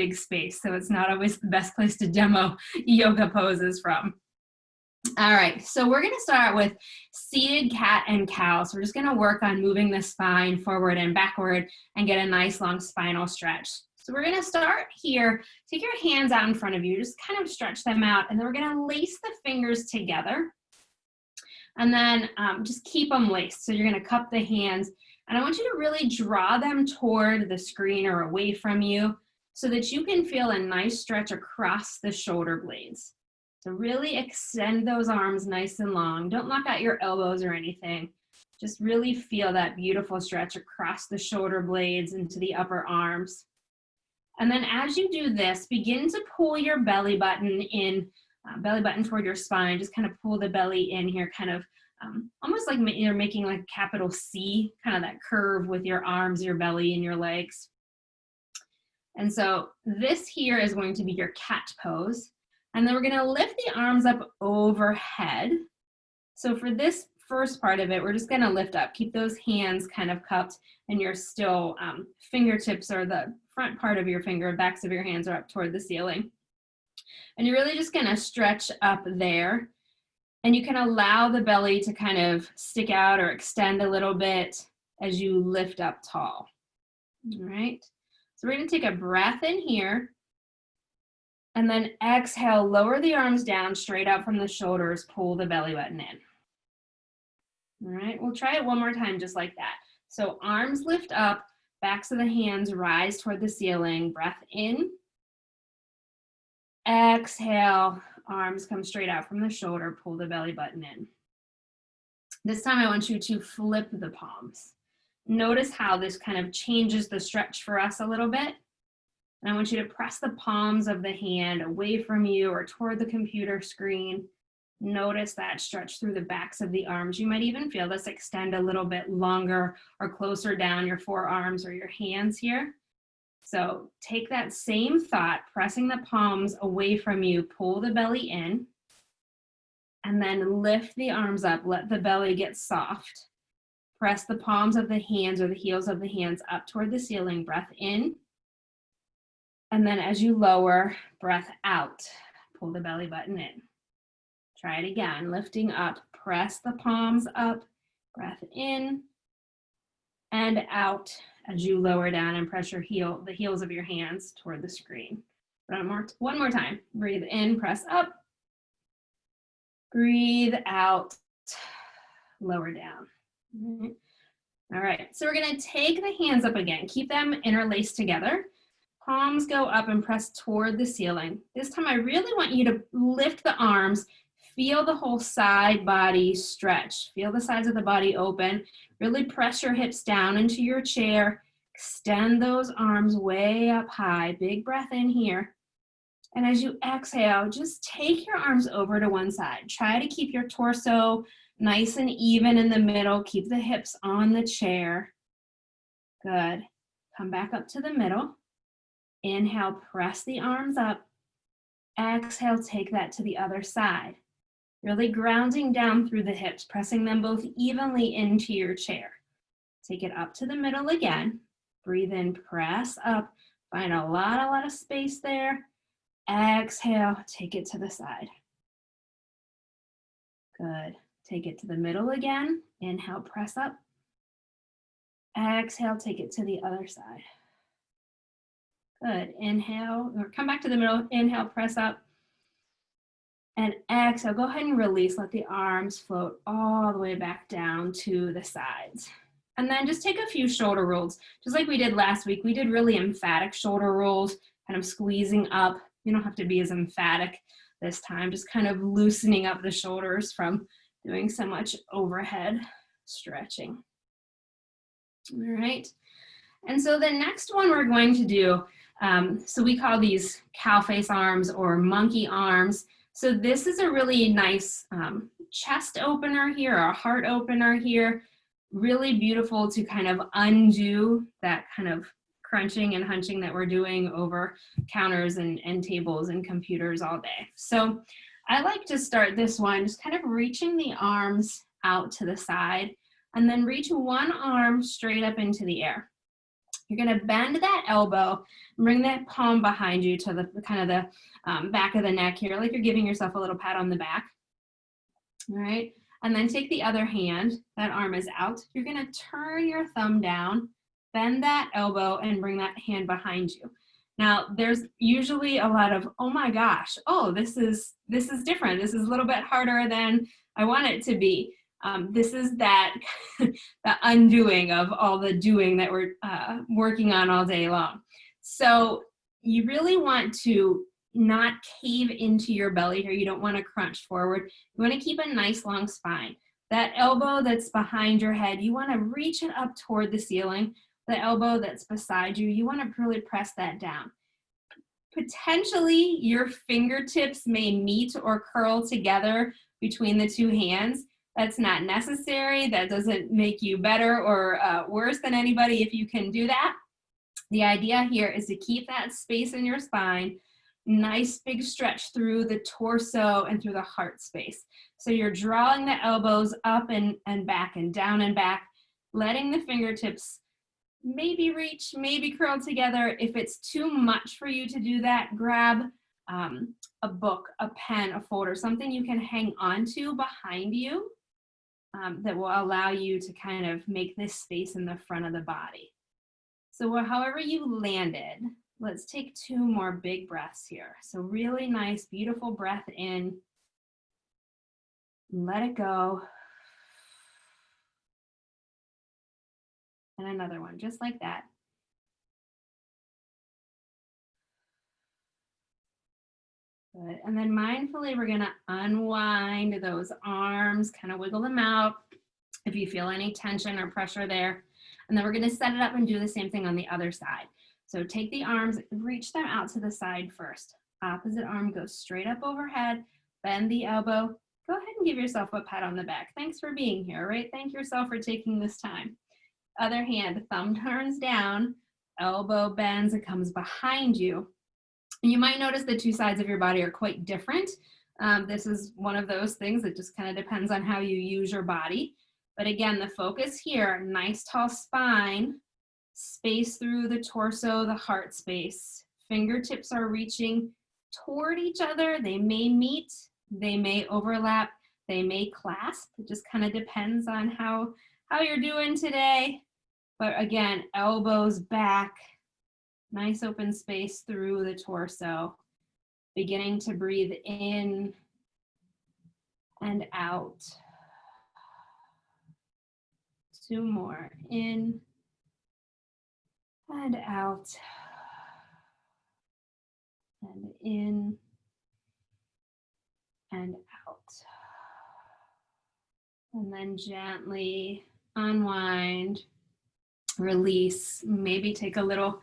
big space, so it's not always the best place to demo yoga poses from. All right, so we're gonna start with seated cat and cow. So we're just gonna work on moving the spine forward and backward and get a nice long spinal stretch. So we're gonna start here. Take your hands out in front of you, just kind of stretch them out, and then we're gonna lace the fingers together. And then just keep them laced. So you're gonna cup the hands, and I want you to really draw them toward the screen or away from you so that you can feel a nice stretch across the shoulder blades. So really extend those arms nice and long. Don't lock out your elbows or anything. Just really feel that beautiful stretch across the shoulder blades into the upper arms. And then as you do this, begin to pull your belly button in, belly button toward your spine. Just kind of pull the belly in here, kind of almost like you're making like a capital C, kind of that curve with your arms, your belly, and your legs. And so this here is going to be your cat pose. And then we're gonna lift the arms up overhead. So for this first part of it, we're just gonna lift up. Keep those hands kind of cupped, and you're still, fingertips or the front part of your finger, backs of your hands are up toward the ceiling. And you're really just gonna stretch up there. And you can allow the belly to kind of stick out or extend a little bit as you lift up tall. All right, so we're gonna take a breath in here. And then exhale, lower the arms down, straight out from the shoulders, pull the belly button in. All right, we'll try it one more time just like that. So arms lift up, backs of the hands rise toward the ceiling, breath in. Exhale, arms come straight out from the shoulder, pull the belly button in. This time I want you to flip the palms. Notice how this kind of changes the stretch for us a little bit. And I want you to press the palms of the hand away from you or toward the computer screen. Notice that stretch through the backs of the arms. You might even feel this extend a little bit longer or closer down your forearms or your hands here. So take that same thought, pressing the palms away from you, pull the belly in, and then lift the arms up, let the belly get soft. Press the palms of the hands or the heels of the hands up toward the ceiling, breath in. And then as you lower, breath out, pull the belly button in. Try it again, lifting up, press the palms up, breath in and out as you lower down and press the heels of your hands toward the screen. One more time, breathe in, press up, breathe out, lower down. All right, so we're gonna take the hands up again, keep them interlaced together. Palms go up and press toward the ceiling. This time I really want you to lift the arms, feel the whole side body stretch. Feel the sides of the body open. Really press your hips down into your chair. Extend those arms way up high. Big breath in here. And as you exhale, just take your arms over to one side. Try to keep your torso nice and even in the middle. Keep the hips on the chair. Good. Come back up to the middle. Inhale, press the arms up. Exhale, take that to the other side. Really grounding down through the hips, pressing them both evenly into your chair. Take it up to the middle again. Breathe in, press up. Find a lot of space there. Exhale, take it to the side. Good. Take it to the middle again. Inhale, press up. Exhale, take it to the other side. Good. Inhale, or come back to the middle. Inhale, press up. And exhale, go ahead and release. Let the arms float all the way back down to the sides. And then just take a few shoulder rolls. Just like we did last week, we did really emphatic shoulder rolls, kind of squeezing up. You don't have to be as emphatic this time, just kind of loosening up the shoulders from doing so much overhead stretching. All right. And so the next one we're going to do, so we call these cow face arms or monkey arms. So this is a really nice chest opener here, or a heart opener here. Really beautiful to kind of undo that kind of crunching and hunching that we're doing over counters and tables and computers all day. So I like to start this one just kind of reaching the arms out to the side, and then reach one arm straight up into the air. You're gonna bend that elbow, bring that palm behind you to the kind of the back of the neck here, like you're giving yourself a little pat on the back. All right, and then take the other hand, that arm is out. You're gonna turn your thumb down, bend that elbow, and bring that hand behind you. Now, there's usually a lot of, oh my gosh, oh, this is different. This is a little bit harder than I want it to be. This is that the undoing of all the doing that we're working on all day long. So you really want to not cave into your belly here. You don't want to crunch forward. You want to keep a nice long spine. That elbow that's behind your head, you want to reach it up toward the ceiling. The elbow that's beside you, you want to really press that down. Potentially, your fingertips may meet or curl together between the two hands. That's not necessary. That doesn't make you better or worse than anybody if you can do that. The idea here is to keep that space in your spine, nice big stretch through the torso and through the heart space. So you're drawing the elbows up and back and down and back, letting the fingertips maybe reach, maybe curl together. If it's too much for you to do that, grab a book, a pen, a folder, something you can hang onto behind you that will allow you to kind of make this space in the front of the body. So however you landed, let's take 2 more big breaths here. So really nice, beautiful breath in. Let it go. And another one, just like that. Good. And then mindfully, we're gonna unwind those arms, kind of wiggle them out if you feel any tension or pressure there. And then we're gonna set it up and do the same thing on the other side. So take the arms, reach them out to the side first. Opposite arm goes straight up overhead, bend the elbow. Go ahead and give yourself a pat on the back. Thanks for being here, right? Thank yourself for taking this time. Other hand, thumb turns down, elbow bends, it comes behind you. And you might notice the two sides of your body are quite different. This is one of those things that just kind of depends on how you use your body. But again, the focus here, nice tall spine, space through the torso, the heart space. Fingertips are reaching toward each other. They may meet, they may overlap, they may clasp. It just kind of depends on how you're doing today. But again, elbows back, nice open space through the torso. Beginning to breathe in and out. 2 more, in and out. And in and out. And then gently unwind, release, maybe take a little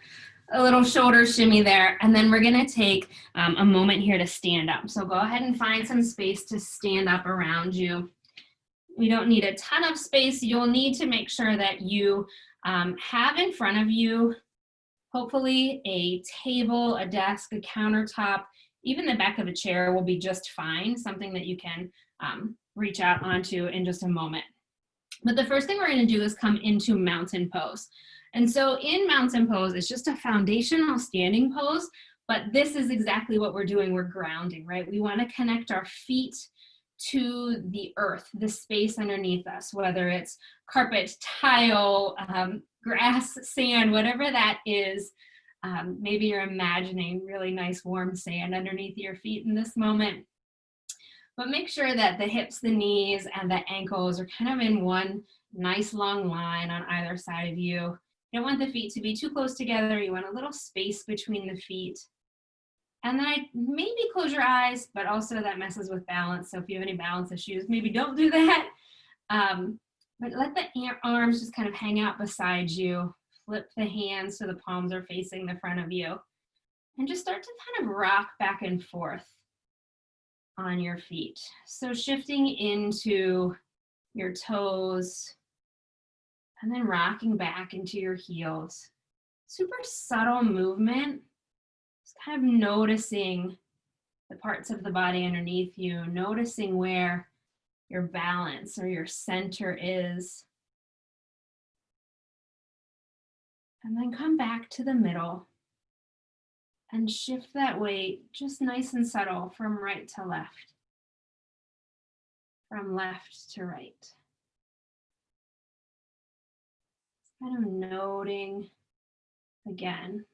shoulder shimmy there. And then we're gonna take a moment here to stand up. So go ahead and find some space to stand up around you. You don't need a ton of space. You'll need to make sure that you have in front of you, hopefully a table, a desk, a countertop, even the back of a chair will be just fine, something that you can reach out onto in just a moment. But the first thing we're gonna do is come into mountain pose. And so in mountain pose, it's just a foundational standing pose, but this is exactly what we're doing. We're grounding, right? We wanna connect our feet to the earth, the space underneath us, whether it's carpet, tile, grass, sand, whatever that is. Maybe you're imagining really nice warm sand underneath your feet in this moment. But make sure that the hips, the knees, and the ankles are kind of in one nice long line on either side of you. You don't want the feet to be too close together. You want a little space between the feet. And then maybe close your eyes, but also that messes with balance. So if you have any balance issues, maybe don't do that. But let the arms just kind of hang out beside you. Flip the hands so the palms are facing the front of you. And just start to kind of rock back and forth on your feet. So shifting into your toes and then rocking back into your heels. Super subtle movement. Just kind of noticing the parts of the body underneath you, noticing where your balance or your center is. And then come back to the middle and shift that weight just nice and subtle from right to left, from left to right. Kind of noting again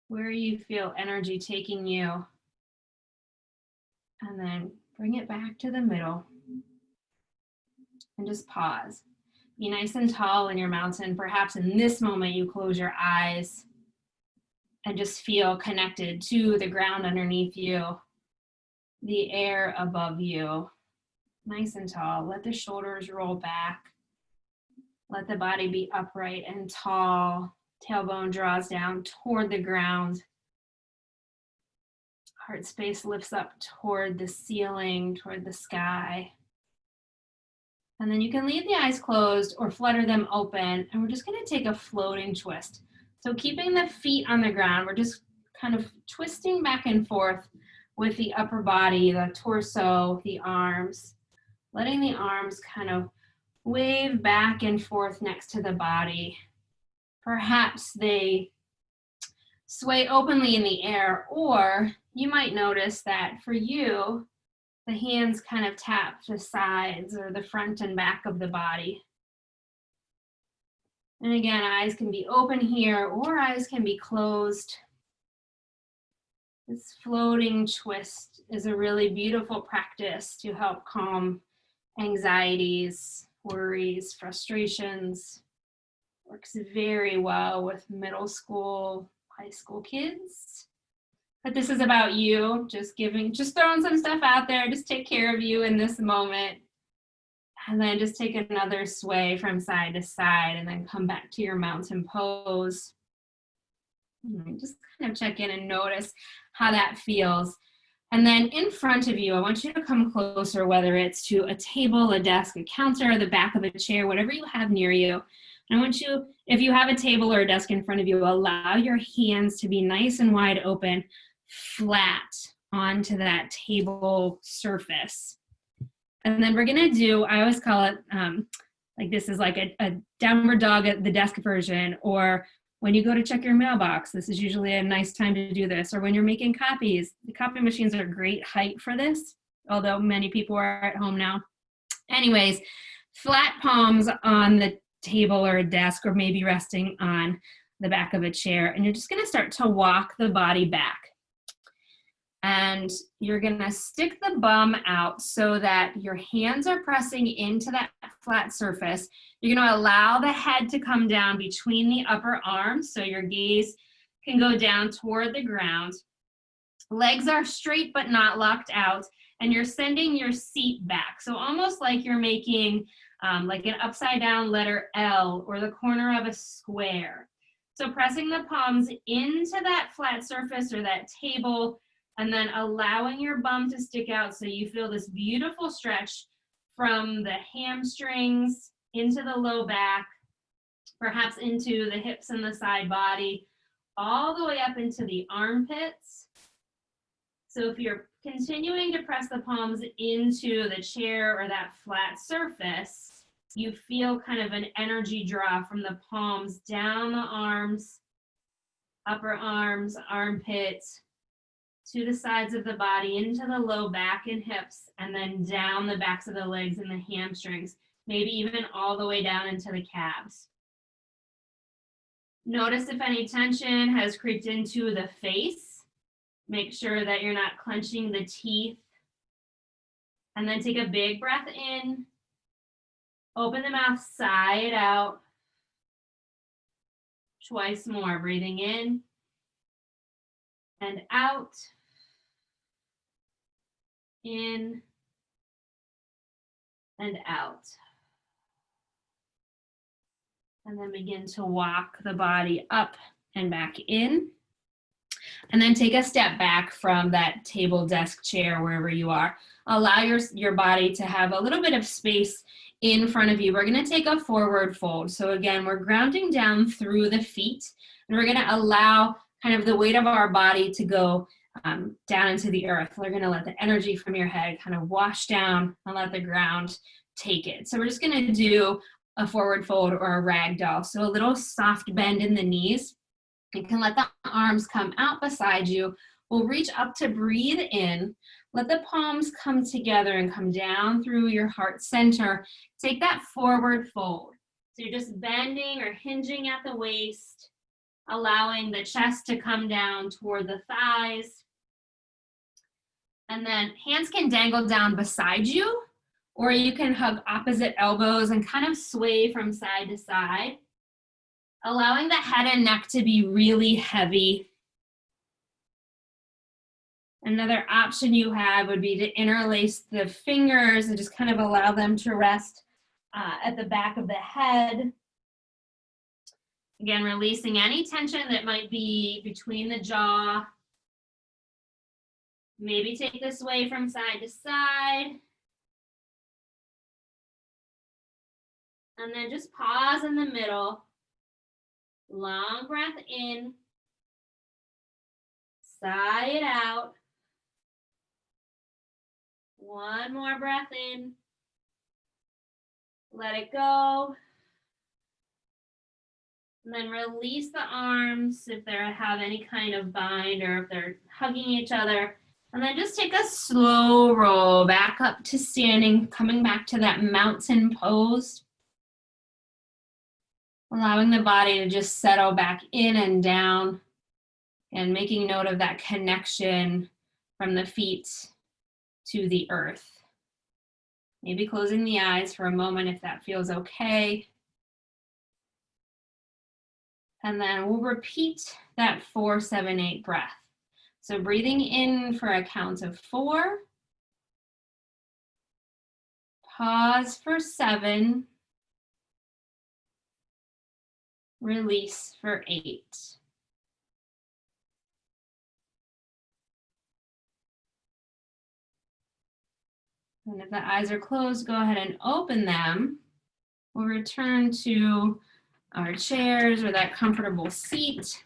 where you feel energy taking you, and then bring it back to the middle and just pause. Be nice and tall in your mountain. Perhaps in this moment you close your eyes and just feel connected to the ground underneath you, the air above you. Nice and tall. Let the shoulders roll back. Let the body be upright and tall. Tailbone draws down toward the ground. Heart space lifts up toward the ceiling, toward the sky. And then you can leave the eyes closed or flutter them open. And we're just going to take a floating twist. So keeping the feet on the ground, we're just kind of twisting back and forth with the upper body, the torso, the arms, letting the arms kind of wave back and forth next to the body. Perhaps they sway openly in the air, or you might notice that for you, the hands kind of tap the sides or the front and back of the body. And again, eyes can be open here or eyes can be closed. This floating twist is a really beautiful practice to help calm anxieties, worries, frustrations. Works very well with middle school, high school kids. But this is about you, just throwing some stuff out there, just take care of you in this moment. And then just take another sway from side to side and then come back to your mountain pose. And just kind of check in and notice how that feels. And then in front of you, I want you to come closer, whether it's to a table, a desk, a counter, the back of a chair, whatever you have near you. And I want you, if you have a table or a desk in front of you, allow your hands to be nice and wide open, flat onto that table surface. And then we're gonna do, I always call it, like this is like a downward dog at the desk version, or when you go to check your mailbox, this is usually a nice time to do this, or when you're making copies. The copy machines are a great height for this, although many people are at home now. Anyways, flat palms on the table or a desk, or maybe resting on the back of a chair, and you're just gonna start to walk the body back. And you're gonna stick the bum out so that your hands are pressing into that flat surface. You're gonna allow the head to come down between the upper arms so your gaze can go down toward the ground. Legs are straight but not locked out, and you're sending your seat back. So almost like you're making like an upside down letter L or the corner of a square. So pressing the palms into that flat surface or that table, and then allowing your bum to stick out so you feel this beautiful stretch from the hamstrings into the low back, perhaps into the hips and the side body, all the way up into the armpits. So if you're continuing to press the palms into the chair or that flat surface, you feel kind of an energy draw from the palms down the arms, upper arms, armpits, to the sides of the body, into the low back and hips, and then down the backs of the legs and the hamstrings, maybe even all the way down into the calves. Notice if any tension has creeped into the face. Make sure that you're not clenching the teeth. And then take a big breath in. Open the mouth side out. Twice more, breathing in and out. In and out. And then begin to walk the body up and back in. And then take a step back from that table, desk, chair, wherever you are. Allow your body to have a little bit of space in front of you. We're going to take a forward fold. So again, we're grounding down through the feet, and we're going to allow kind of the weight of our body to go down into the earth. We're going to let the energy from your head kind of wash down and let the ground take it. So we're just going to do a forward fold or a rag doll. So a little soft bend in the knees. You can let the arms come out beside you. We'll reach up to breathe in. Let the palms come together and come down through your heart center. Take that forward fold. So you're just bending or hinging at the waist, allowing the chest to come down toward the thighs. And then hands can dangle down beside you, or you can hug opposite elbows and kind of sway from side to side, allowing the head and neck to be really heavy. Another option you have would be to interlace the fingers and just kind of allow them to rest at the back of the head. Again, releasing any tension that might be between the jaw. Maybe take this sway from side to side. And then just pause in the middle. Long breath in. Sigh it out. One more breath in. Let it go. And then release the arms if they have any kind of bind or if they're hugging each other. And then just take a slow roll back up to standing, coming back to that mountain pose. Allowing the body to just settle back in and down and making note of that connection from the feet to the earth. Maybe closing the eyes for a moment if that feels okay. And then we'll repeat that 4-7-8 breath. So breathing in for a count of 4. Pause for 7. Release for 8. And if the eyes are closed, go ahead and open them. We'll return to our chairs or that comfortable seat.